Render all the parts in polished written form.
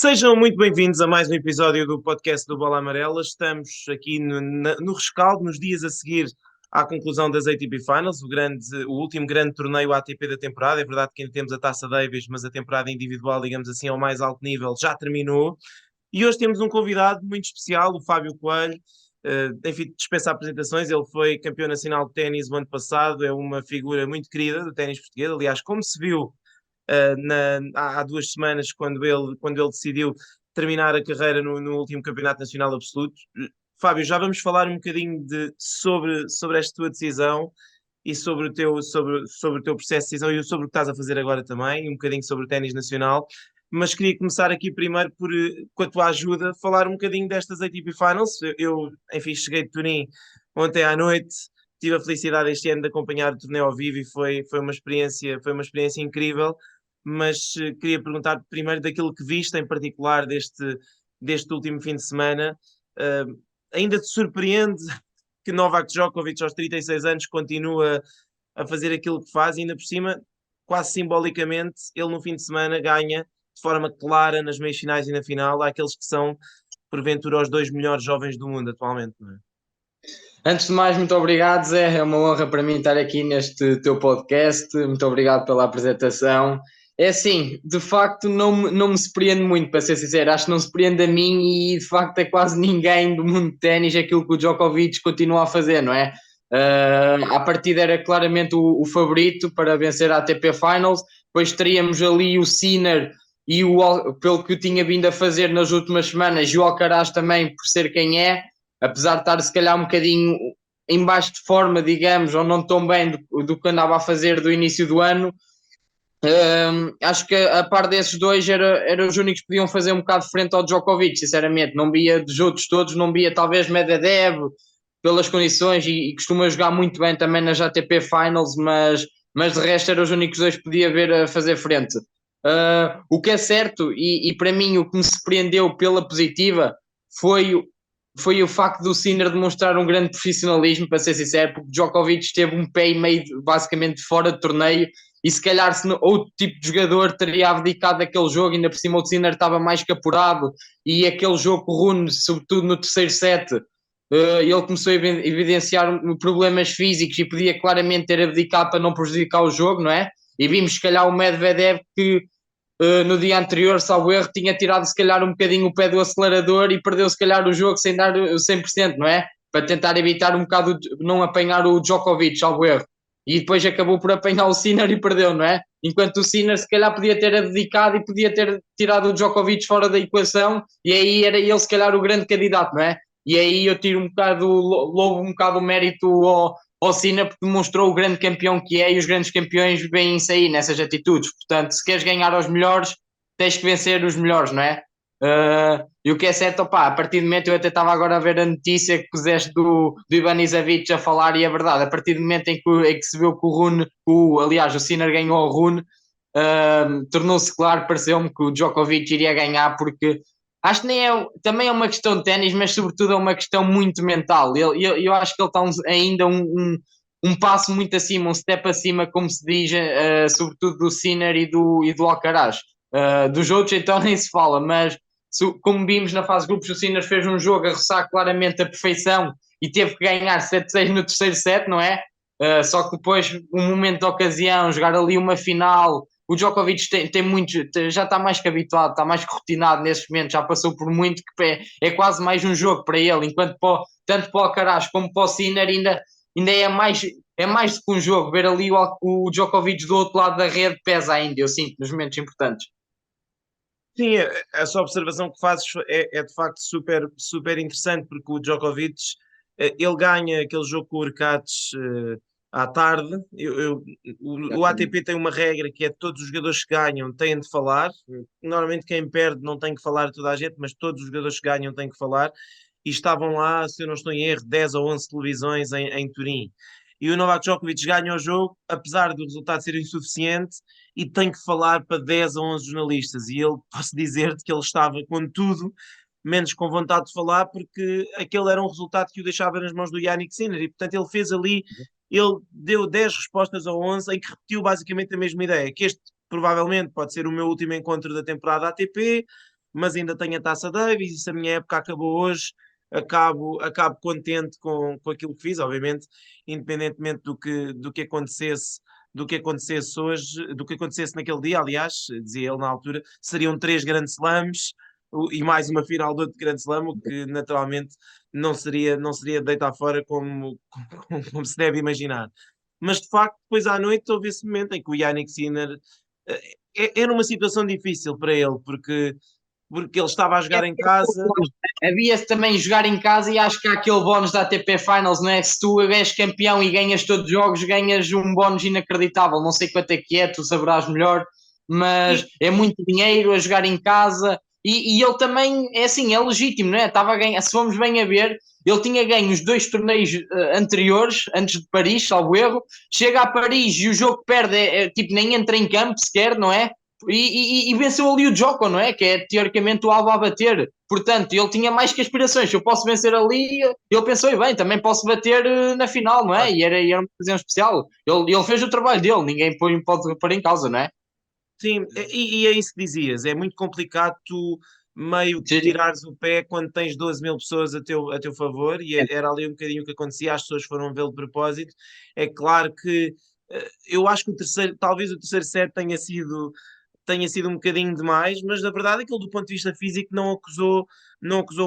Sejam muito bem-vindos a mais um episódio do podcast do Bola Amarela. Estamos aqui no rescaldo, nos dias a seguir à conclusão das ATP Finals, o último grande torneio ATP da temporada. É verdade que ainda temos a Taça Davis, mas a temporada individual, digamos assim, ao mais alto nível, já terminou. E hoje temos um convidado muito especial, o Fábio Coelho. Enfim, dispensa apresentações, ele foi campeão nacional de ténis o ano passado, é uma figura muito querida do ténis português. Aliás, como se viu há 2 semanas, quando ele decidiu terminar a carreira no último Campeonato Nacional Absoluto. Fábio, já vamos falar um bocadinho sobre esta tua decisão e sobre o teu processo de decisão e sobre o que estás a fazer agora também, um bocadinho sobre o ténis nacional. Mas queria começar aqui primeiro com a tua ajuda, falar um bocadinho destas ATP Finals. Enfim, cheguei de Turim ontem à noite, tive a felicidade este ano de acompanhar o torneio ao vivo e foi uma experiência incrível. Mas queria perguntar primeiro daquilo que viste em particular deste último fim de semana. Ainda te surpreende que Novak Djokovic, aos 36 anos, continua a fazer aquilo que faz e ainda por cima, quase simbolicamente, ele no fim de semana ganha de forma clara nas meias finais e na final àqueles que são, porventura, os dois melhores jovens do mundo atualmente, não é? Antes de mais, muito obrigado, Zé. É uma honra para mim estar aqui neste teu podcast. Muito obrigado pela apresentação. É assim, de facto, não me surpreende muito, para ser sincero. Acho que não surpreende a mim e, de facto, é quase ninguém do mundo de ténis aquilo que o Djokovic continua a fazer, não é? À partida era claramente o favorito para vencer a ATP Finals. Depois teríamos ali o Sinner e pelo que tinha vindo a fazer nas últimas semanas, e o Alcaraz também, por ser quem é, apesar de estar se calhar um bocadinho em baixo de forma, digamos, ou não tão bem do que andava a fazer do início do ano. Acho que a par desses dois era os únicos que podiam fazer um bocado frente ao Djokovic, sinceramente. Não via dos outros todos, não via talvez Medvedev pelas condições e costuma jogar muito bem também nas ATP Finals, mas de resto eram os únicos dois que podia ver a fazer frente. O que é certo, e para mim o que me surpreendeu pela positiva foi foi o facto do Sinner demonstrar um grande profissionalismo, para ser sincero, porque Djokovic teve um pé e meio basicamente fora de torneio e se calhar se outro tipo de jogador teria abdicado daquele jogo, ainda por cima o Sinner estava mais que apurado e aquele jogo com o Rune, sobretudo no terceiro set, ele começou a evidenciar problemas físicos e podia claramente ter abdicado para não prejudicar o jogo, não é? E vimos se calhar o Medvedev que no dia anterior, salvo erro, tinha tirado se calhar um bocadinho o pé do acelerador e perdeu se calhar o jogo sem dar o 100%, não é? Para tentar evitar um bocado, não apanhar o Djokovic, salvo erro. E depois acabou por apanhar o Sinner e perdeu, não é? Enquanto o Sinner se calhar podia ter dedicado e podia ter tirado o Djokovic fora da equação e aí era ele se calhar o grande candidato, não é? E aí eu tiro um bocado, louvo um bocado o mérito ao Sinner porque demonstrou o grande campeão que é e os grandes campeões vêm isso aí, nessas atitudes. Portanto, se queres ganhar aos melhores, tens que vencer os melhores, não é? E o que é certo, opa, a partir do momento eu até estava agora a ver a notícia que puseste do Ivan Isavic a falar e é verdade, a partir do momento em que se viu que o Rune, aliás, o Sinner ganhou ao Rune, tornou-se claro, pareceu-me que o Djokovic iria ganhar porque acho que nem é, também é uma questão de ténis, mas sobretudo é uma questão muito mental. Eu acho que ele está ainda um passo muito acima, um step acima, como se diz, sobretudo do Sinner e do Alcaraz. Dos outros, então, nem se fala, mas como vimos na fase de grupos, o Sinner fez um jogo a roçar claramente a perfeição e teve que ganhar 7-6 no terceiro set, não é? Só que depois, um momento de ocasião, jogar ali uma final. O Djokovic tem muito, já está mais que habituado, está mais que rotinado nesses momentos, já passou por muito que é quase mais um jogo para ele, enquanto tanto para o Alcaraz como para o Sinner ainda é mais do que um jogo. Ver ali o Djokovic do outro lado da rede pesa ainda, eu sinto, nos momentos importantes. Sim, essa observação que fazes é de facto super, super interessante, porque o Djokovic, ele ganha aquele jogo com o Urkats à tarde. O ATP tem uma regra que é todos os jogadores que ganham têm de falar. Normalmente quem perde não tem que falar toda a gente, mas todos os jogadores que ganham têm que falar. E estavam lá, se eu não estou em erro, 10 ou 11 televisões em Turim. E o Novak Djokovic ganha o jogo, apesar do resultado ser insuficiente, e tem que falar para 10 ou 11 jornalistas. E ele, posso dizer-te que ele estava com tudo, menos com vontade de falar, porque aquele era um resultado que o deixava nas mãos do Yannick Sinner. E, portanto, ele fez ali, ele deu 10 respostas a 11, em que repetiu basicamente a mesma ideia, que este provavelmente pode ser o meu último encontro da temporada ATP, mas ainda tenho a Taça Davis, e se a minha época acabou hoje, acabo contente com aquilo que fiz, obviamente, independentemente do que acontecesse hoje, do que acontecesse naquele dia, aliás, dizia ele na altura, seriam 3 grandes slams e mais uma final de outro grande slam, o que naturalmente não seria deitar fora como se deve imaginar. Mas de facto, depois à noite houve esse momento em que o Yannick Sinner era uma situação difícil para ele, porque ele estava a jogar em casa. Havia também jogar em casa e acho que há aquele bónus da ATP Finals, não é? Se tu és campeão e ganhas todos os jogos, ganhas um bónus inacreditável. Não sei quanto é, tu saberás melhor, mas E, é muito dinheiro a jogar em casa. E ele também, é assim, é legítimo, não é? Estava a ganhar, se formos bem a ver, ele tinha ganho os 2 torneios anteriores, antes de Paris, salvo erro. Chega a Paris e o jogo que perde, tipo, nem entra em campo sequer, não é? E venceu ali o Djoko, não é? Que é teoricamente o alvo a bater. Portanto, ele tinha mais que aspirações. Se eu posso vencer ali, ele pensou, e bem, também posso bater na final, não é? claro, E era uma ocasião especial. Ele fez o trabalho dele, ninguém pode pôr em causa, não é? sim, e é isso que dizias, é muito complicado tu meio que Sim, tirares o pé quando tens 12 mil pessoas a teu favor, e era ali um bocadinho o que acontecia, as pessoas foram vê-lo de propósito. É claro que eu acho que talvez o terceiro set tenha sido um bocadinho demais, mas na verdade aquilo do ponto de vista físico não acusou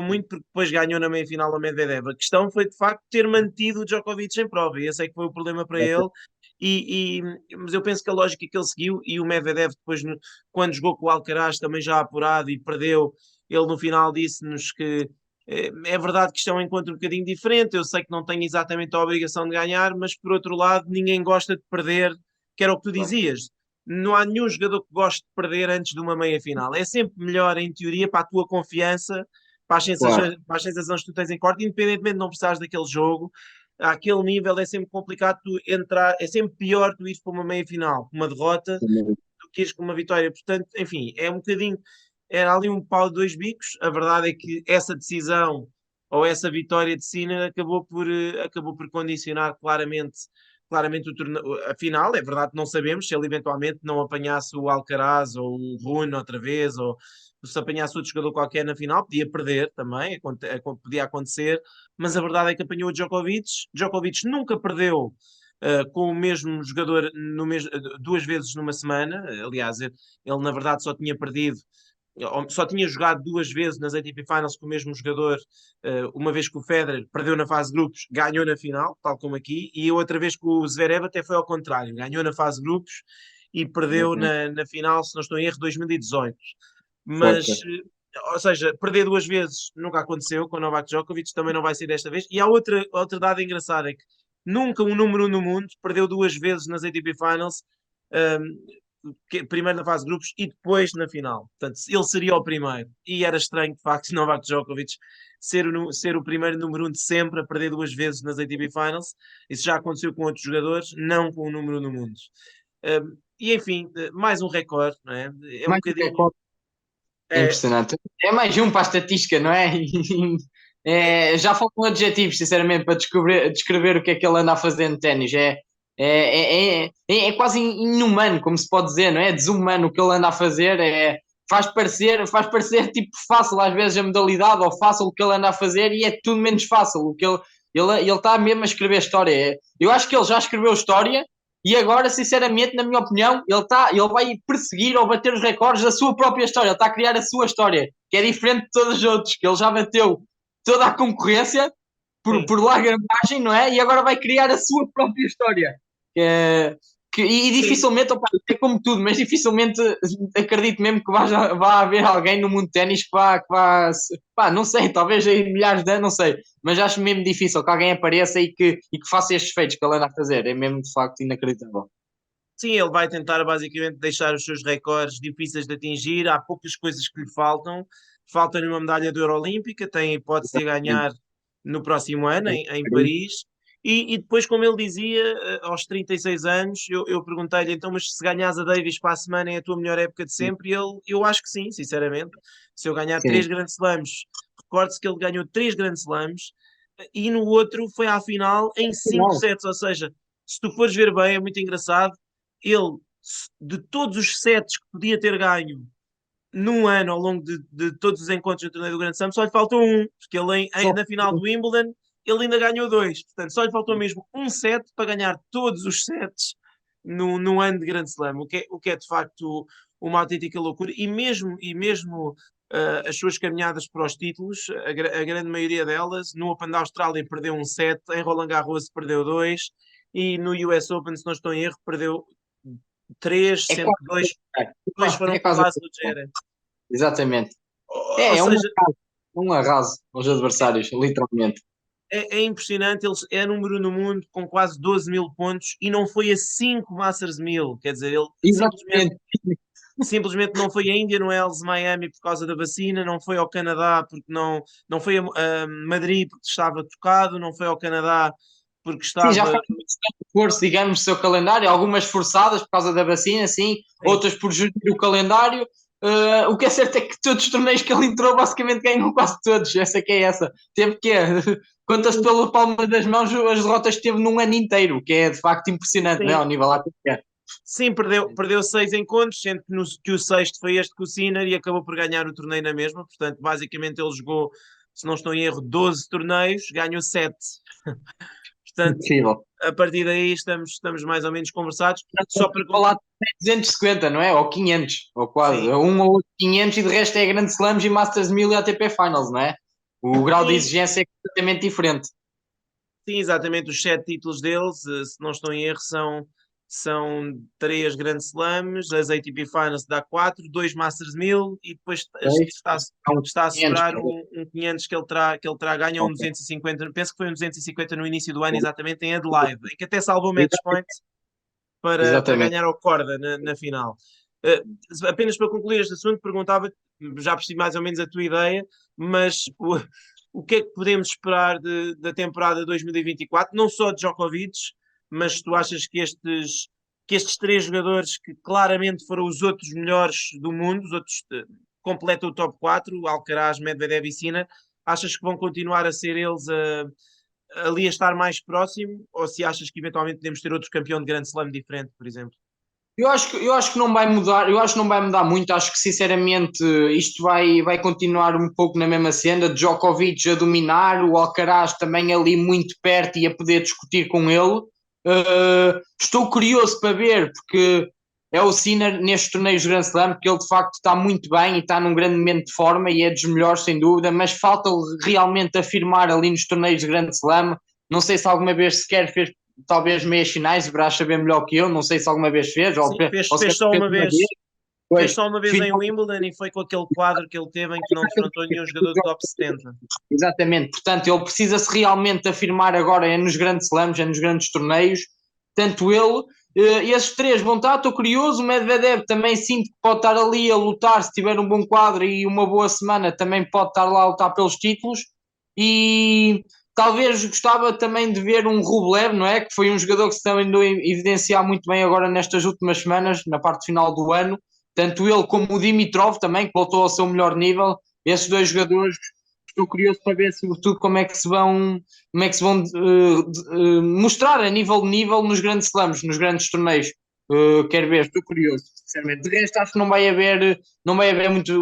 muito, porque depois ganhou na meia-final ao Medvedev. A questão foi de facto ter mantido o Djokovic em prova, e esse é que foi o problema para ele. Mas eu penso que a lógica que ele seguiu, e o Medvedev depois, quando jogou com o Alcaraz, também já apurado e perdeu, ele no final disse-nos que é verdade que isto é um encontro um bocadinho diferente, eu sei que não tenho exatamente a obrigação de ganhar, mas por outro lado ninguém gosta de perder, que era o que tu claro, dizias. Não há nenhum jogador que goste de perder antes de uma meia-final. É sempre melhor, em teoria, para a tua confiança, para as claro. sensações, para as sensações que tu tens em corte, independentemente de não precisares daquele jogo. Àquele nível é sempre complicado tu entrar, é sempre pior tu ires para uma meia-final, uma derrota, do que ires com uma vitória. Portanto, enfim, é um bocadinho, era ali um pau de dois bicos. A verdade é que essa decisão ou essa vitória de Sinner acabou por condicionar claramente a final. É verdade que não sabemos se ele eventualmente não apanhasse o Alcaraz ou o Rune outra vez, ou se apanhasse outro jogador qualquer na final, podia perder também, podia acontecer, mas a verdade é que apanhou o Djokovic. Djokovic nunca perdeu com o mesmo jogador duas vezes numa semana. Aliás, ele na verdade só tinha jogado duas vezes nas ATP Finals com o mesmo jogador, uma vez que o Federer perdeu na fase de grupos, ganhou na final, tal como aqui, e outra vez que o Zverev até foi ao contrário, ganhou na fase de grupos e perdeu Exatamente. na final, se não estou em erro, 2018. Certo, Mas, certo. ou seja, perder duas vezes nunca aconteceu com o Novak Djokovic, também não vai ser desta vez. E há outra dado engraçada, é que nunca um número um no mundo perdeu duas vezes nas ATP Finals, primeiro na fase de grupos e depois na final. Portanto, ele seria o primeiro. E era estranho, de facto, Novak Djokovic ser o primeiro número um de sempre a perder duas vezes nas ATP Finals. Isso já aconteceu com outros jogadores, não com o número um no mundo. E enfim, mais um recorde, não é? É um Mais um bocadinho. recorde. É É, impressionante. É mais um para a estatística, não é? é, Já faltam adjetivos, sinceramente, para descrever o que é que ele anda a fazer no ténis. É quase inumano, como se pode dizer, não é? Desumano o que ele anda a fazer. Faz parecer tipo fácil às vezes a modalidade ou fácil o que ele anda a fazer e é tudo menos fácil. Ele está mesmo a escrever história. Eu acho que ele já escreveu história e agora, sinceramente, na minha opinião, ele vai perseguir ou bater os recordes da sua própria história. Ele está a criar a sua história, que é diferente de todos os outros, que ele já bateu toda a concorrência sim. por larga margem, não é? E agora vai criar a sua própria história. E Sim, dificilmente, opa, é como tudo, mas dificilmente acredito mesmo que vá haver alguém no mundo de ténis pá, não sei, talvez em milhares de anos, não sei, mas acho mesmo difícil que alguém apareça e que faça estes feitos que ele anda a fazer, é mesmo de facto inacreditável. sim, ele vai tentar basicamente deixar os seus recordes difíceis de atingir. Há poucas coisas que lhe faltam. Falta-lhe uma medalha de ouro olímpica, tem a hipótese de ganhar no próximo ano, em Paris. E depois, como ele dizia, aos 36 anos, eu perguntei-lhe então, mas se ganhas a Davis para a semana é a tua melhor época de sempre? E eu acho que sim, sinceramente. Se eu ganhar Sim, três grandes slams, recorde-se que ele ganhou três grandes slams e no outro foi à final em cinco final. sets, ou seja, se tu fores ver bem, é muito engraçado, ele, de todos os sets que podia ter ganho, num ano, ao longo de todos os encontros do torneio do Grande Slam, só lhe faltou um, porque ele na final do Wimbledon ele ainda ganhou dois, portanto só lhe faltou mesmo um set para ganhar todos os sets no ano de Grande Slam, o que é de facto uma autêntica loucura, e mesmo as suas caminhadas para os títulos, a grande maioria delas, no Open da Austrália perdeu um set, em Roland Garros perdeu dois, e no US Open, se não estou em erro, perdeu três, É sendo que dois foram é com quase. base no Djere. Exatamente. Ou É seja, um arraso aos adversários, literalmente. é impressionante, ele é número no mundo com quase 12 mil pontos e não foi a 5 Masters 1000, quer dizer, ele Exatamente. simplesmente não foi a Indian Wells, Miami por causa da vacina, não foi ao Canadá porque não foi a Madrid porque estava tocado, não foi ao Canadá porque Sim, já estava. faz bastante esforço, digamos, o seu calendário, algumas forçadas por causa da vacina, sim, Sim, outras por gerir o calendário. O que é certo é que todos os torneios que ele entrou, basicamente ganhou quase todos. Essa é que é essa. Teve que conta-se pela palma das mãos as derrotas que teve num ano inteiro, que é de facto impressionante, né, sim, ao nível ATP. sim, perdeu seis encontros, sendo que o sexto foi este com o Sinner e acabou por ganhar o torneio na mesma. Portanto, basicamente ele jogou, se não estou em erro, 12 torneios, ganhou 7. Portanto, Impossível. a partir daí estamos mais ou menos conversados. Só para Falar de 250, não é? Ou 500, ou quase. sim, Um ou outro 500 e de resto é Grand Slams e Masters 1000 e ATP Finals, não é? O grau de sim, exigência é completamente diferente. sim, exatamente. Os 7 títulos deles, se não estou em erro, são 3 Grand Slams, as ATP Finals dá 4, 2 Masters 1000 e depois São está a 500. sobrar um 500 que ele terá ganho, um 250, penso que foi um 250 no início do ano, exatamente em Adelaide, em que até salvou match point para Exatamente. ganhar ao Corda na final. Apenas para concluir este assunto, perguntava, já percebi mais ou menos a tua ideia, mas o que é que podemos esperar da temporada 2024, não só de Djokovic, mas tu achas que estes 3 jogadores que claramente foram os outros melhores do mundo, os outros completam o top 4, Alcaraz, Medvedev e Sinner, achas que vão continuar a ser eles ali a estar mais próximo, ou se achas que eventualmente podemos ter outro campeão de Grande Slam diferente, por exemplo? Eu acho que não vai mudar, eu acho que não vai mudar muito, acho que sinceramente isto vai continuar um pouco na mesma cena, Djokovic a dominar, o Alcaraz também ali muito perto e a poder discutir com ele. Estou curioso para ver, porque é o Sinner nestes torneios de Grand Slam, porque ele de facto está muito bem e está num grande momento de forma e é dos melhores sem dúvida, mas falta realmente afirmar ali nos torneios de Grand Slam. Não sei se alguma vez sequer fez talvez meias finais, deverás saber melhor que eu, não sei se alguma vez fez, Sim, ou se fez só fez uma uma vez. vez, Fez pois, só uma vez em final, Wimbledon e foi com aquele quadro que ele teve em que não defrontou nenhum jogador do top 70. exatamente, portanto ele precisa-se realmente afirmar agora é nos grandes slams, é nos grandes torneios, tanto ele, esses três vão estar, estou curioso, o Medvedev também sinto que pode estar ali a lutar, se tiver um bom quadro e uma boa semana, também pode estar lá a lutar pelos títulos, e talvez gostava também de ver um Rublev, não é? Que foi um jogador que se também andou a evidenciar muito bem agora nestas últimas semanas, na parte final do ano. Tanto ele como o Dimitrov também, que voltou ao seu melhor nível. Esses dois jogadores, estou curioso para ver, sobretudo, como é que se vão mostrar a nível nos grandes slams, nos grandes torneios. Quero ver, estou curioso, sinceramente. De resto, acho que não vai haver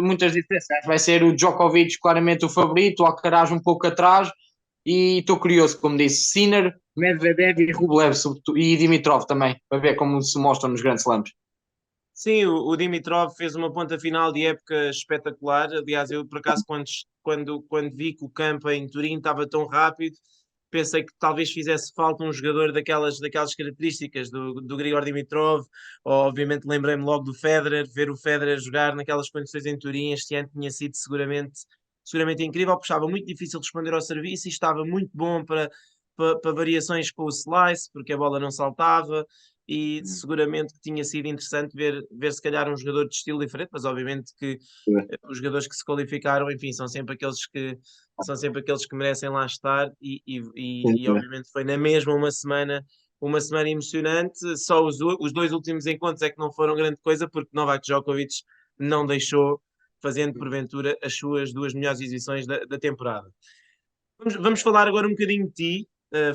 muitas diferenças. Vai ser o Djokovic claramente o favorito, o Alcaraz um pouco atrás, e estou curioso, como disse, Sinner, Medvedev e Rublev e Dimitrov também, para ver como se mostram nos grandes slams. Sim, o Dimitrov fez uma ponta final de época espetacular. Aliás, eu por acaso, quando vi que o campo em Turim estava tão rápido, pensei que talvez fizesse falta um jogador daquelas características do Grigor Dimitrov. Ou, obviamente, lembrei-me logo do Federer, ver o Federer jogar naquelas condições em Turim este ano tinha sido seguramente incrível, porque estava muito difícil de responder ao serviço e estava muito bom para variações com o slice, porque a bola não saltava e seguramente que tinha sido interessante ver se calhar um jogador de estilo diferente, mas obviamente que os jogadores que se qualificaram, enfim, são sempre aqueles que merecem lá estar e obviamente foi na mesma uma semana emocionante, só os dois últimos encontros é que não foram grande coisa, porque Novak Djokovic não deixou, fazendo porventura as suas duas melhores exibições da temporada. Vamos falar agora um bocadinho de ti,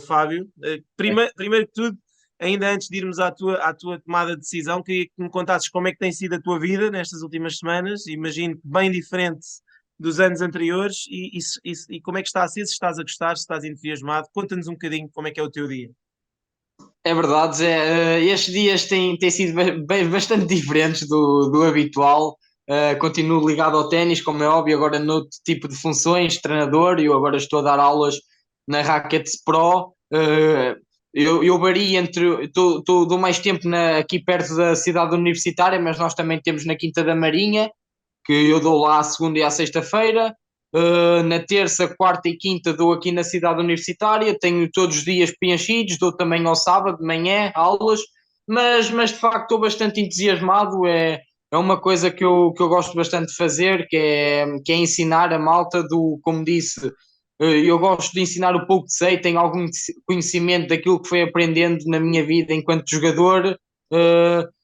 Fábio. Primeiro que tudo, ainda antes de irmos à tua tomada de decisão, queria que me contasses como é que tem sido a tua vida nestas últimas semanas. Imagino que bem diferente dos anos anteriores e como é que está a ser, se estás a gostar, se estás entusiasmado. Conta-nos um bocadinho como é que é o teu dia. É verdade, Zé. Estes dias têm sido bastante diferentes do habitual. Continuo ligado ao ténis, como é óbvio, agora noutro tipo de funções, treinador, e eu agora estou a dar aulas na Rackets Pro. Eu vario entre. Dou mais tempo aqui perto da cidade universitária, mas nós também temos na Quinta da Marinha, que eu dou lá à segunda e à sexta-feira. Na terça, quarta e quinta dou aqui na cidade universitária, tenho todos os dias preenchidos, dou também ao sábado de manhã aulas, mas de facto estou bastante entusiasmado, é uma coisa que eu gosto bastante de fazer, que é ensinar a malta como disse, eu gosto de ensinar o pouco que sei, tenho algum conhecimento daquilo que fui aprendendo na minha vida enquanto jogador,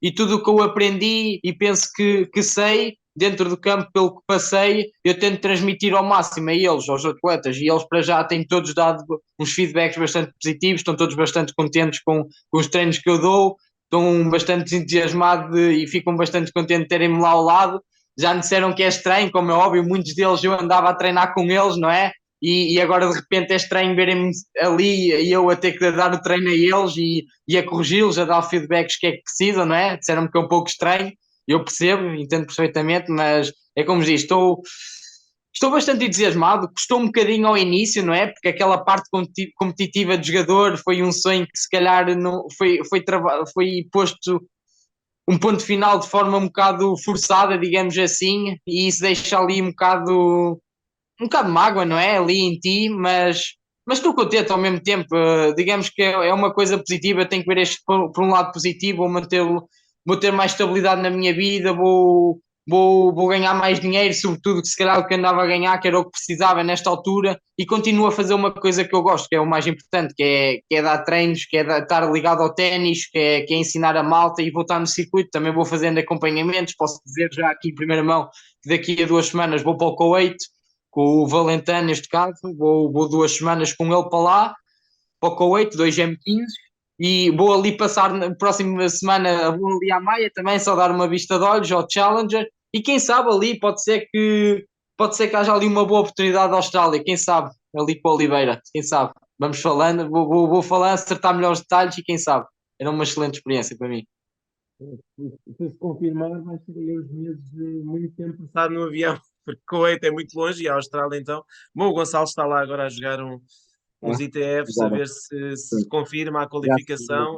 e tudo o que eu aprendi e penso que sei, dentro do campo, pelo que passei, eu tento transmitir ao máximo a eles, aos atletas, e eles para já têm todos dado uns feedbacks bastante positivos, estão todos bastante contentes com os treinos que eu dou, estão bastante entusiasmados e ficam bastante contentes de terem-me lá ao lado. Já me disseram que é estranho, como é óbvio, muitos deles eu andava a treinar com eles, não é? E agora de repente é estranho verem-me ali e eu a ter que dar o treino a eles e a corrigi-los, a dar feedbacks que é que precisam, não é? Disseram-me que é um pouco estranho, eu percebo, entendo perfeitamente, mas é como diz, estou bastante entusiasmado, custou um bocadinho ao início, não é? Porque aquela parte competitiva de jogador foi um sonho que se calhar não, foi posto um ponto final de forma um bocado forçada, digamos assim, e isso deixa ali um bocado de mágoa, não é? Ali em ti, mas estou contente ao mesmo tempo. Digamos que é uma coisa positiva, tenho que ver este por um lado positivo, vou ter mais estabilidade na minha vida, vou ganhar mais dinheiro, sobretudo que se calhar o que andava a ganhar, que era o que precisava nesta altura, e continuo a fazer uma coisa que eu gosto, que é o mais importante, que é dar treinos, que é estar ligado ao ténis, que é ensinar a malta e vou estar no circuito, também vou fazendo acompanhamentos, posso dizer já aqui em primeira mão que daqui a 2 semanas vou para o Kuwait, com o Valentano neste caso, vou 2 semanas com ele para lá, para o Kuwait, 2M15, e vou ali passar na próxima semana, vou ali à Maia também, só dar uma vista de olhos ao Challenger, e quem sabe ali pode ser que haja ali uma boa oportunidade da Austrália, quem sabe, ali com a Oliveira, quem sabe, vamos falando, vou falando, acertar melhores detalhes e quem sabe, era uma excelente experiência para mim. Se confirmar, vai ser aí uns meses de muito tempo passado no avião, porque Kuwait é muito longe e a Austrália então. Bom, o Gonçalo está lá agora a jogar uns ITFs, a ver se confirma a qualificação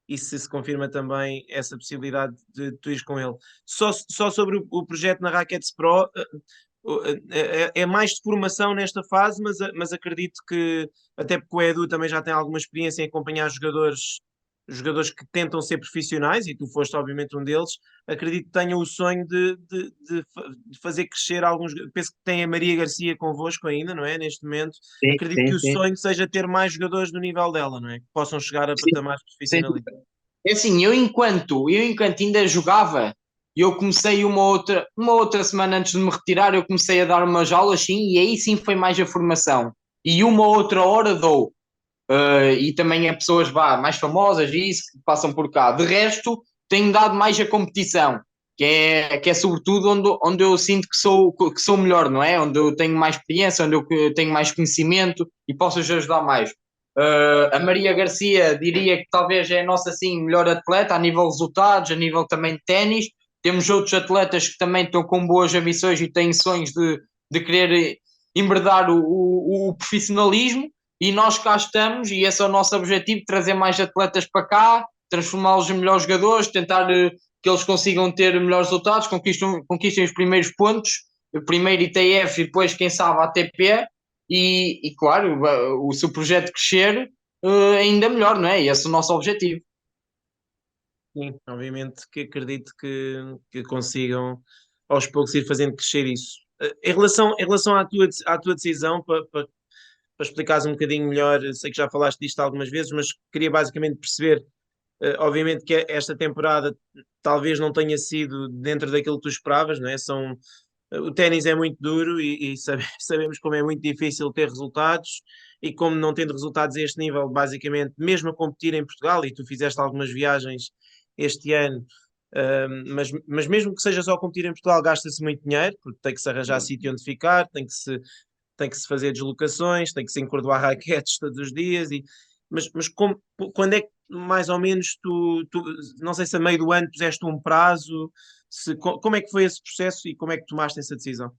e se confirma também essa possibilidade de tu ires com ele. Só sobre o projeto na Rackets Pro, é mais de formação nesta fase, mas acredito que, até porque o Edu também já tem alguma experiência em acompanhar jogadores que tentam ser profissionais, e tu foste obviamente um deles, acredito que tenham o sonho de fazer crescer alguns. Penso que tem a Maria Garcia convosco ainda, não é? Neste momento, Sim, acredito sim, que o sim. sonho seja ter mais jogadores do nível dela, não é? Que possam chegar a Sim, patamares sem profissionalistas. dúvida. É assim, eu enquanto ainda jogava, eu comecei uma outra semana antes de me retirar, eu comecei a dar umas aulas, sim, e aí sim foi mais a formação. E uma outra hora dou. E também a pessoas mais famosas e isso que passam por cá. De resto, tenho dado mais a competição, que é sobretudo onde eu sinto que sou melhor, não é? Onde eu tenho mais experiência, onde eu tenho mais conhecimento e posso ajudar mais. A Maria Garcia diria que talvez é a nossa assim, melhor atleta a nível de resultados, a nível também de ténis. Temos outros atletas que também estão com boas ambições e têm sonhos de querer embredar o profissionalismo e nós cá estamos, e esse é o nosso objetivo: trazer mais atletas para cá, transformá-los em melhores jogadores, tentar que eles consigam ter melhores resultados, conquistem os primeiros pontos, o primeiro ITF e depois, quem sabe, a ATP, e claro, se o projeto crescer, ainda melhor, não é? Esse é o nosso objetivo. Sim, obviamente que acredito que consigam aos poucos ir fazendo crescer isso. Em relação à tua decisão, para explicares um bocadinho melhor, eu sei que já falaste disto algumas vezes, mas queria basicamente perceber, obviamente que esta temporada talvez não tenha sido dentro daquilo que tu esperavas, não é? O ténis é muito duro e sabemos como é muito difícil ter resultados e como não tendo resultados a este nível, basicamente, mesmo a competir em Portugal, e tu fizeste algumas viagens este ano, mas mesmo que seja só competir em Portugal, gasta-se muito dinheiro, porque tem que se arranjar sítio onde ficar, tem que se fazer deslocações, tem que se encordoar raquetes todos os dias, quando é que mais ou menos não sei se a meio do ano puseste um prazo, como é que foi esse processo e como é que tomaste essa decisão?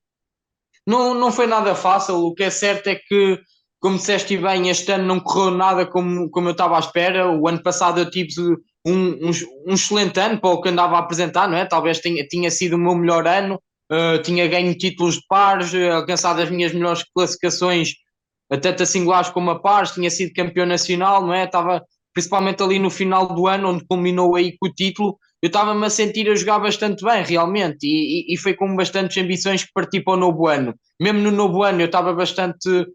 Não, não foi nada fácil. O que é certo é que, como disseste bem, este ano não correu nada como eu estava à espera. O ano passado eu tive um excelente ano para o que andava a apresentar, não é? Talvez tinha sido o meu melhor ano. Tinha ganho títulos de pares, alcançado as minhas melhores classificações, tanto a singulares como a pares, tinha sido campeão nacional, não é? Estava principalmente ali no final do ano, onde culminou aí com o título. Eu estava-me a sentir a jogar bastante bem, realmente, e foi com bastantes ambições que parti para o novo ano. Mesmo no novo ano eu estava bastante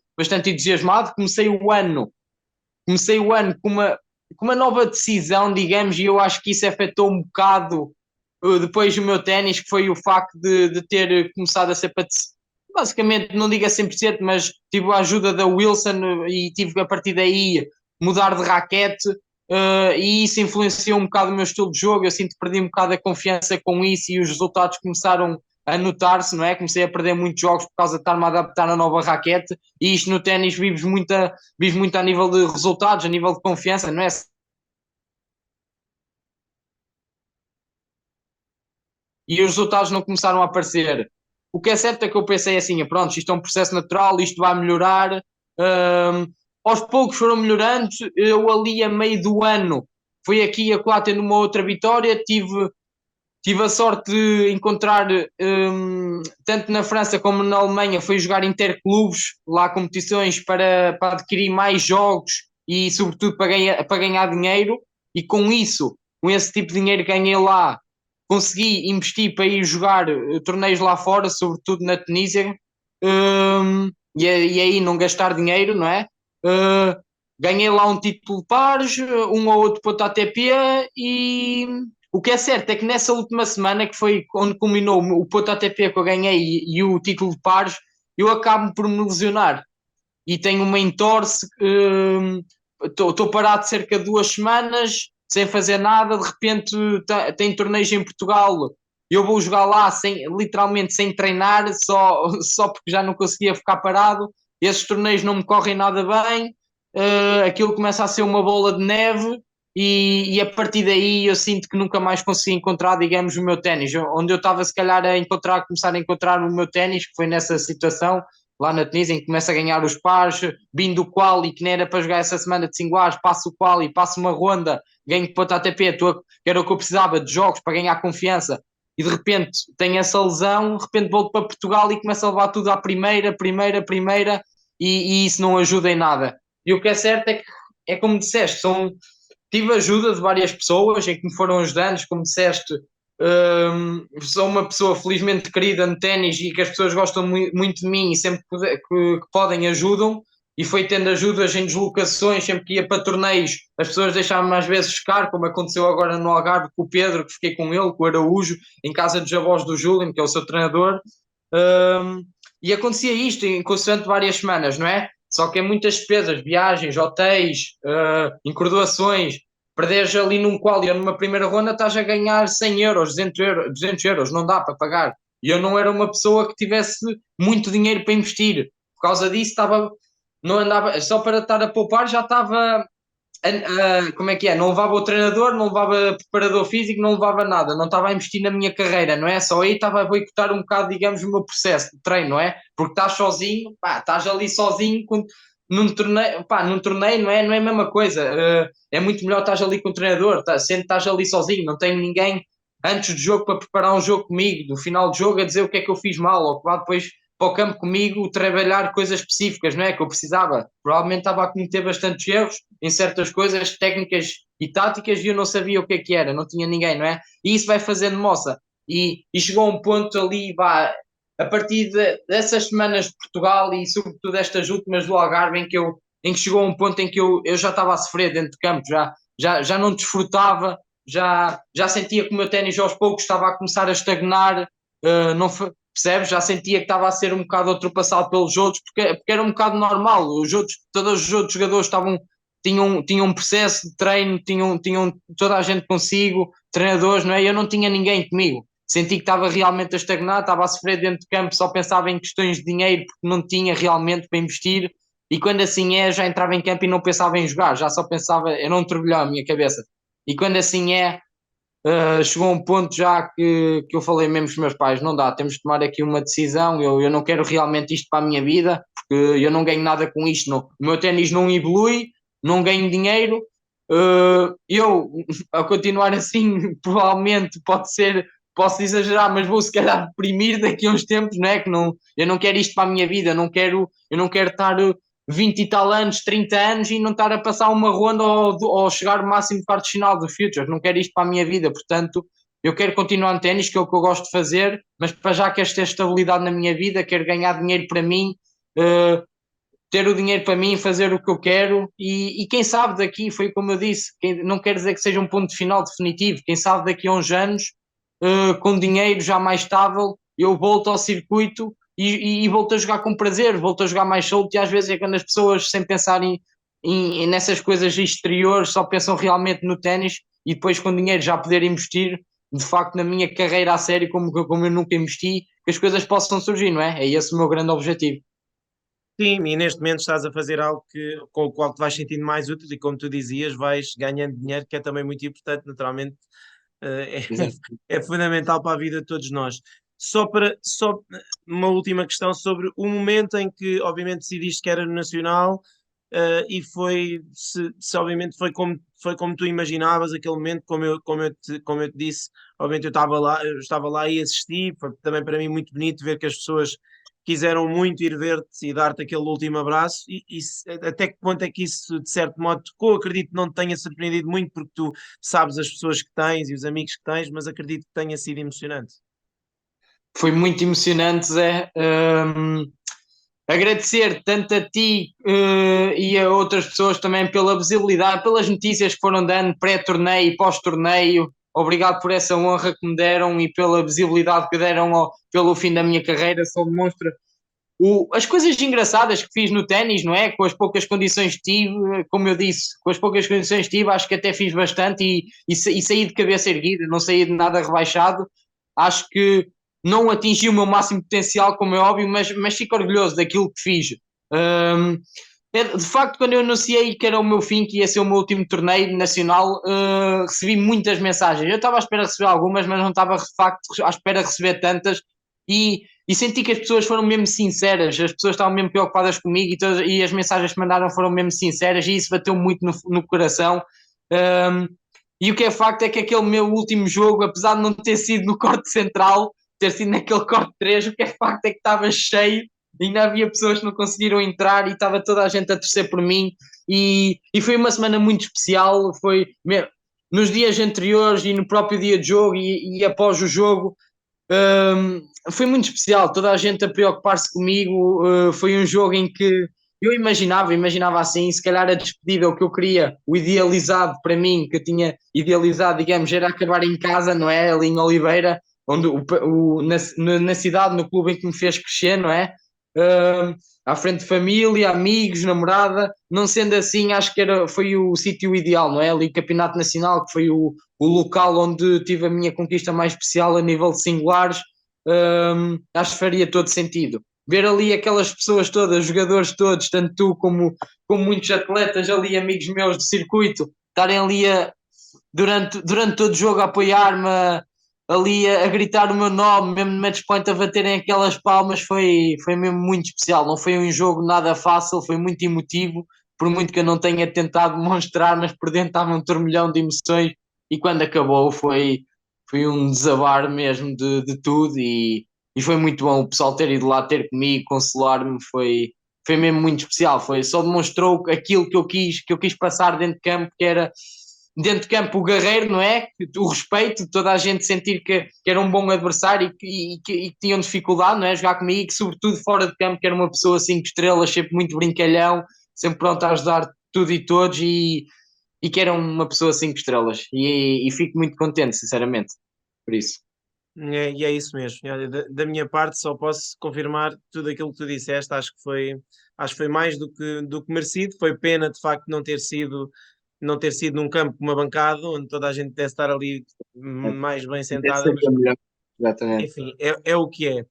entusiasmado. Comecei o ano com uma nova decisão, digamos, e eu acho que isso afetou um bocado depois o meu ténis, que foi o facto de ter começado a ser basicamente, não digo a 100%, mas tive a ajuda da Wilson e tive a partir daí mudar de raquete. E isso influenciou um bocado o meu estilo de jogo. Eu sinto que perdi um bocado a confiança com isso e os resultados começaram a notar-se, não é? Comecei a perder muitos jogos por causa de estar-me a adaptar à nova raquete, e isto no ténis vives muito a nível de resultados, a nível de confiança, não é? E os resultados não começaram a aparecer. O que é certo é que eu pensei assim, pronto, isto é um processo natural, isto vai melhorar. Um, Aos poucos foram melhorando. Eu ali a meio do ano fui aqui a acolá tendo uma outra vitória. Tive a sorte de encontrar, tanto na França como na Alemanha, fui jogar interclubes, lá competições para adquirir mais jogos e, sobretudo, para ganhar dinheiro. E com isso, com esse tipo de dinheiro que ganhei lá, consegui investir para ir jogar torneios lá fora, sobretudo na Tunísia, e aí não gastar dinheiro, não é? Uh, Ganhei lá um título de pares, um ou outro ponto ATP, e o que é certo é que nessa última semana, que foi onde culminou o ponto ATP que eu ganhei e o título de pares, eu acabo por me lesionar e tenho uma entorse. Estou parado cerca de 2 semanas sem fazer nada. De repente tem torneios em Portugal, eu vou jogar lá literalmente sem treinar, só porque já não conseguia ficar parado. Esses torneios não me correm nada bem. Aquilo começa a ser uma bola de neve, e a partir daí eu sinto que nunca mais consegui encontrar, digamos, o meu ténis. Onde eu estava se calhar começar a encontrar o meu ténis, que foi nessa situação lá na Tunísia, em que começa a ganhar os pares, vindo do quali, que nem era para jogar essa semana de singulares, passo o quali, passo uma ronda, ganho ponto ATP, que era o que eu precisava de jogos para ganhar confiança, e de repente tenho essa lesão, de repente volto para Portugal e começo a levar tudo à primeira, e isso não ajuda em nada. E o que é certo é que, é como disseste, tive ajuda de várias pessoas em que me foram ajudando, como disseste. Sou uma pessoa felizmente querida no ténis e que as pessoas gostam muito de mim, e sempre que podem ajudam, e foi tendo ajudas em deslocações, sempre que ia para torneios as pessoas deixavam-me às vezes ficar, como aconteceu agora no Algarve com o Pedro, que fiquei com ele, com o Araújo, em casa dos avós do Júlio, que é o seu treinador. um, e acontecia isto em constante várias semanas, não é? Só que é muitas despesas, viagens, hotéis, incordoações. Perderes ali num qual e numa primeira ronda, estás a ganhar 100 euros, 200 euros, não dá para pagar. E eu não era uma pessoa que tivesse muito dinheiro para investir. Por causa disso, não andava, só para estar a poupar, já estava, como é que é? Não levava o treinador, não levava preparador físico, não levava nada, não estava a investir na minha carreira, não é? Só aí estava a boicotar um bocado, digamos, o meu processo de treino, não é? Porque estás sozinho, pá, estás ali sozinho num torneio, pá, num torneio não é a mesma coisa. É muito melhor estás ali com o treinador, sendo que estás ali sozinho, não tenho ninguém antes do jogo para preparar um jogo comigo, no final do jogo a dizer o que é que eu fiz mal, ou que vá depois para o campo comigo trabalhar coisas específicas, não é? Que eu precisava. Provavelmente estava a cometer bastantes erros em certas coisas técnicas e táticas, e eu não sabia o que era, não tinha ninguém, não é? E isso vai fazendo moça. E chegou a um ponto ali, vá, a partir dessas semanas de Portugal e sobretudo estas últimas do Algarve, em que chegou a um ponto em que eu já estava a sofrer dentro de campo, já não desfrutava, já sentia que o meu ténis aos poucos estava a começar a estagnar. Não, percebes? Já sentia que estava a ser um bocado ultrapassado pelos outros, porque era um bocado normal. Todos os outros jogadores tinham um processo de treino, tinham toda a gente consigo, treinadores, não é? Eu não tinha ninguém comigo. Senti que estava realmente a estagnar, estava a sofrer dentro de campo, só pensava em questões de dinheiro, porque não tinha realmente para investir. E quando assim já entrava em campo e não pensava em jogar, já só pensava, era um turbilhão a minha cabeça. E quando assim chegou a um ponto já que eu falei mesmo com os meus pais, não dá, temos de tomar aqui uma decisão, eu não quero realmente isto para a minha vida, porque eu não ganho nada com isto, não. O meu ténis não evolui, não ganho dinheiro, eu, a continuar assim, provavelmente posso exagerar, mas vou se calhar deprimir daqui a uns tempos, não é? Que não, eu não quero isto para a minha vida, eu não quero estar 20 e tal anos, 30 anos e não estar a passar uma ronda ou chegar ao máximo de quartos de final do Futures. Não quero isto para a minha vida, portanto, eu quero continuar no ténis, que é o que eu gosto de fazer, mas para já quero ter estabilidade na minha vida, quero ganhar dinheiro para mim, uh, ter o dinheiro para mim, fazer o que eu quero e quem sabe daqui, foi como eu disse, não quer dizer que seja um ponto final definitivo, quem sabe daqui a uns anos, com dinheiro já mais estável, eu volto ao circuito e volto a jogar com prazer, volto a jogar mais solto e às vezes é quando as pessoas sem pensar nessas coisas exteriores só pensam realmente no ténis e depois com dinheiro já poder investir de facto na minha carreira a sério como eu nunca investi, que as coisas possam surgir, não é? É esse o meu grande objetivo. Sim, e neste momento estás a fazer algo com o qual te vais sentindo mais útil e como tu dizias, vais ganhando dinheiro, que é também muito importante, naturalmente, Exato. é fundamental para a vida de todos nós. Só uma última questão sobre o momento em que, obviamente, decidiste que era no Nacional, e se obviamente foi como tu imaginavas aquele momento, como eu te disse, obviamente eu estava lá e assisti, foi também para mim muito bonito ver que as pessoas quiseram muito ir ver-te e dar-te aquele último abraço, até que ponto é que isso, de certo modo, tocou? Acredito que não te tenha surpreendido muito, porque tu sabes as pessoas que tens e os amigos que tens, mas acredito que tenha sido emocionante. Foi muito emocionante, Zé. Agradecer tanto a ti e a outras pessoas também pela visibilidade, pelas notícias que foram dando pré-torneio e pós-torneio. Obrigado por essa honra que me deram e pela visibilidade que deram pelo fim da minha carreira. Só demonstra as coisas engraçadas que fiz no ténis, não é? Com as poucas condições que tive, como eu disse, com as poucas condições que tive, acho que até fiz bastante e saí de cabeça erguida, não saí de nada rebaixado. Acho que não atingi o meu máximo potencial, como é óbvio, mas fico orgulhoso daquilo que fiz. Um, de facto, quando eu anunciei que era o meu fim, que ia ser o meu último torneio nacional, recebi muitas mensagens. Eu estava à espera de receber algumas, mas não estava de facto à espera de receber tantas. E senti que as pessoas foram mesmo sinceras, as pessoas estavam mesmo preocupadas comigo e as mensagens que mandaram foram mesmo sinceras e isso bateu muito no coração. Um, e o que é facto é que aquele meu último jogo, apesar de não ter sido no corte central, ter sido naquele corte 3, o que é facto é que estava cheio, ainda havia pessoas que não conseguiram entrar e estava toda a gente a torcer por mim. E foi uma semana muito especial. Foi nos dias anteriores e no próprio dia de jogo e após o jogo. Foi muito especial, toda a gente a preocupar-se comigo. Foi um jogo em que eu imaginava assim, se calhar a despedida, o que eu queria, o idealizado para mim, que eu tinha idealizado, digamos, era acabar em casa, não é? Ali em Oliveira, onde na cidade, no clube em que me fez crescer, não é? Um, À frente de família, amigos, namorada, não sendo assim, acho que foi o sítio ideal, não é? Ali o Campeonato Nacional, que foi o local onde tive a minha conquista mais especial a nível de singulares, acho que faria todo sentido. Ver ali aquelas pessoas todas, jogadores todos, tanto tu como muitos atletas ali, amigos meus do circuito, estarem ali durante todo o jogo a apoiar-me, ali a gritar o meu nome, mesmo no match point a baterem aquelas palmas, foi mesmo muito especial. Não foi um jogo nada fácil, foi muito emotivo, por muito que eu não tenha tentado demonstrar, mas por dentro estava um turmilhão de emoções e quando acabou foi um desabar mesmo de tudo e foi muito bom o pessoal ter ido lá ter comigo, consolar-me, foi mesmo muito especial, só demonstrou aquilo que eu quis passar dentro de campo, que era dentro de campo o guerreiro, não é? O respeito, toda a gente sentir que era um bom adversário e que tinham dificuldade, não é? Jogar comigo e que, sobretudo, fora de campo, que era uma pessoa 5 estrelas, sempre muito brincalhão, sempre pronto a ajudar tudo e todos e que era uma pessoa 5 estrelas. E fico muito contente, sinceramente, por isso. E é isso mesmo. E olha, da minha parte só posso confirmar tudo aquilo que tu disseste. Acho que foi mais do que merecido. Foi pena de facto não ter sido num campo com uma bancada onde toda a gente deve estar ali mais bem Até sentada, mas seria melhor. Exatamente. enfim, é o que é.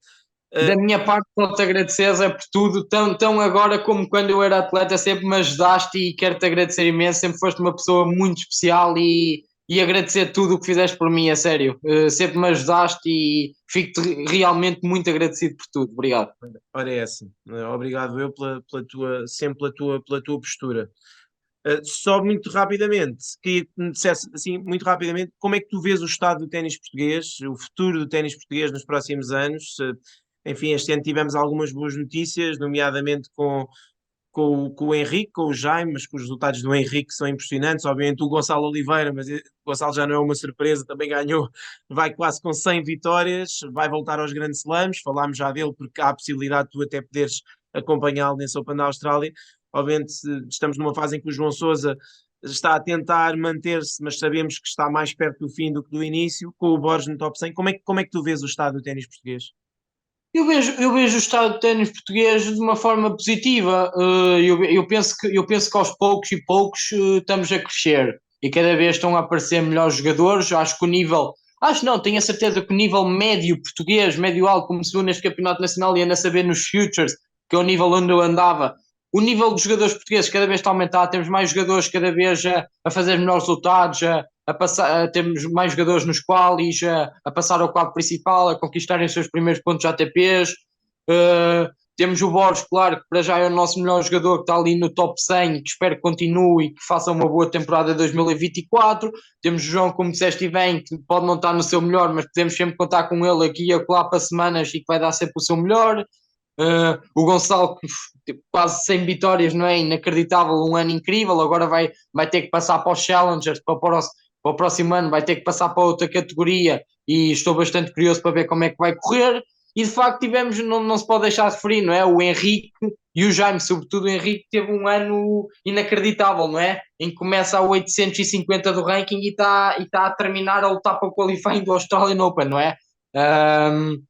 Da Uh, minha parte, só-te agradecer, Zé, por tudo, tão agora como quando eu era atleta, sempre me ajudaste e quero-te agradecer imenso. Sempre foste uma pessoa muito especial e agradecer tudo o que fizeste por mim, a sério. Sempre me ajudaste e fico-te realmente muito agradecido por tudo. Obrigado. Ora é essa. Obrigado eu sempre pela tua postura. Só muito rapidamente, queria que me dissesse assim, muito rapidamente, como é que tu vês o estado do ténis português, o futuro do ténis português nos próximos anos? Enfim, este ano tivemos algumas boas notícias, nomeadamente com o Henrique, com o Jaime, mas com os resultados do Henrique são impressionantes. Obviamente o Gonçalo Oliveira, mas o Gonçalo já não é uma surpresa, também ganhou, vai quase com 100 vitórias, vai voltar aos grandes slams. Falámos já dele porque há a possibilidade de tu até poderes acompanhá-lo nesse Open da Austrália. Obviamente estamos numa fase em que o João Sousa está a tentar manter-se, mas sabemos que está mais perto do fim do que do início, com o Borges no top 100. Como é que tu vês o estado do ténis português? Eu vejo o estado de ténis português de uma forma positiva. Eu penso que aos poucos e poucos estamos a crescer e cada vez estão a aparecer melhores jogadores. Acho que o nível, acho não, tenho a certeza que o nível médio português, médio alto, como se viu neste campeonato nacional e anda a saber nos Futures, que é o nível onde eu andava, o nível dos jogadores portugueses cada vez está a aumentar. Temos mais jogadores cada vez a fazer melhores resultados, temos mais jogadores nos qualis, a passar ao quadro principal, a conquistarem os seus primeiros pontos ATPs. Temos o Borges, claro, que para já é o nosso melhor jogador, que está ali no top 100 e que espero que continue e que faça uma boa temporada 2024. Temos o João, como disseste bem, que pode não estar no seu melhor, mas podemos sempre contar com ele aqui e acolá para semanas e que vai dar sempre o seu melhor. O Gonçalo, que quase 100 vitórias, não é? Inacreditável, um ano incrível. Agora vai ter que passar para os Challengers, para o próximo ano, vai ter que passar para outra categoria e estou bastante curioso para ver como é que vai correr. E de facto tivemos, não se pode deixar de referir, não é? O Henrique e o Jaime, sobretudo o Henrique, teve um ano inacreditável, não é? Em que começa a 850 do ranking e está a terminar a lutar para o qualifying do Australian Open, não é? Um,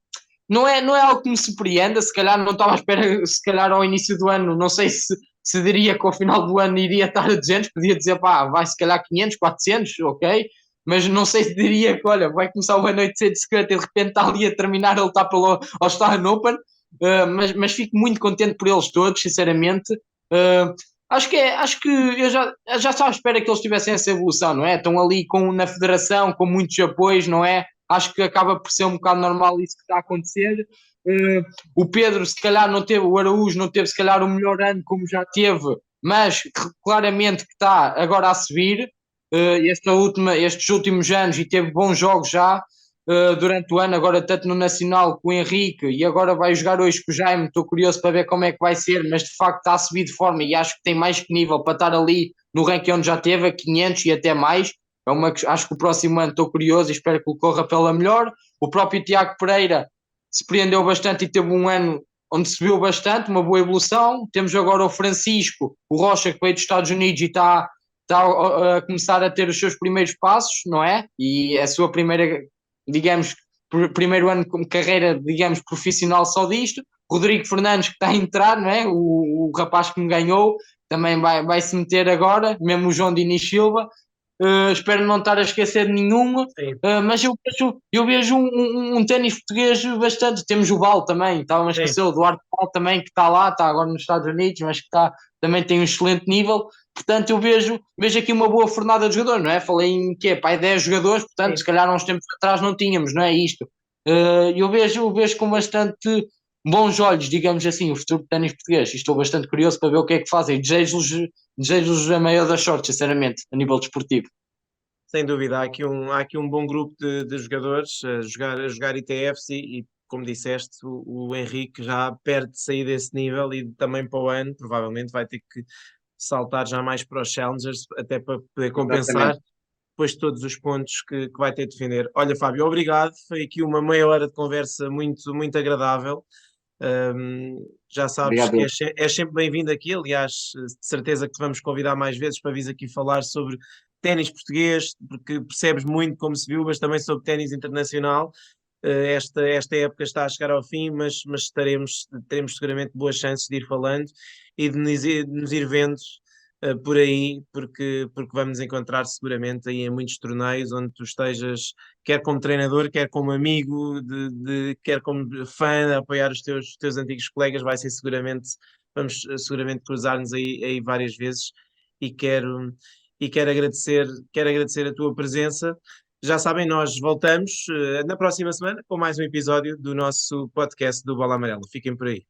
não é algo que me surpreenda, se calhar não estava à espera, se calhar ao início do ano, não sei se diria que ao final do ano iria estar a 200, podia dizer, pá, vai se calhar 500, 400, ok, mas não sei se diria que, olha, vai começar o ano 850 e de repente está ali a terminar a lutar pelo Australian Open, mas fico muito contente por eles todos, sinceramente. Acho que eu já estava à espera que eles tivessem essa evolução, não é? Estão ali na federação, com muitos apoios, não é? Acho que acaba por ser um bocado normal isso que está a acontecer. O Pedro, se calhar, não teve, o Araújo não teve, se calhar, o melhor ano como já teve, mas claramente que está agora a subir estes últimos anos e teve bons jogos já durante o ano, agora tanto no Nacional com o Henrique e agora vai jogar hoje com o Jaime. Estou curioso para ver como é que vai ser, mas de facto está a subir de forma e acho que tem mais que nível para estar ali no ranking onde já teve, a 500 e até mais. Acho que o próximo ano estou curioso e espero que o corra pela melhor. O próprio Tiago Pereira se prendeu bastante e teve um ano onde se viu bastante, uma boa evolução. Temos agora o Francisco, o Rocha, que veio dos Estados Unidos e está a começar a ter os seus primeiros passos, não é? E a sua primeira, digamos, primeiro ano de carreira, digamos, profissional só disto. Rodrigo Fernandes, que está a entrar, não é? O rapaz que me ganhou, também vai se meter agora, mesmo o João Diniz Silva. Espero não estar a esquecer de nenhuma, Sim, mas eu vejo um ténis português bastante. Temos o Val também, estava a sim. esquecer, o Duarte Val também, que está lá, está agora nos Estados Unidos, mas que também tem um excelente nível. Portanto, eu vejo aqui uma boa fornada de jogadores, não é? Falei em quê? Pai, 10 jogadores, portanto, se Sim. calhar há uns tempos atrás não tínhamos, não é isto? Eu vejo com bastante bons olhos, digamos assim, o futuro do ténis português. E estou bastante curioso para ver o que é que fazem. Desejo-lhes a maior das sortes, sinceramente, a nível desportivo. Sem dúvida, há aqui um bom grupo de jogadores a jogar ITFs como disseste, o Henrique já perde de sair desse nível e também para o ano, provavelmente vai ter que saltar já mais para os Challengers, até para poder compensar Exatamente. depois de todos os pontos que vai ter de defender. Olha, Fábio, obrigado. Foi aqui uma meia hora de conversa muito agradável. Já sabes que Obrigado. és sempre bem-vindo aqui. Aliás, de certeza que te vamos convidar mais vezes para vir aqui falar sobre ténis português, porque percebes muito, como se viu, mas também sobre ténis internacional. esta época está a chegar ao fim, mas teremos seguramente boas chances de ir falando e de nos ir vendo por aí, porque vamos encontrar seguramente aí em muitos torneios onde tu estejas, quer como treinador, quer como amigo, quer como fã, a apoiar os teus antigos colegas, vai ser seguramente, vamos seguramente cruzar-nos aí várias vezes e quero agradecer a tua presença. Já sabem, nós voltamos na próxima semana com mais um episódio do nosso podcast do Bola Amarela. Fiquem por aí.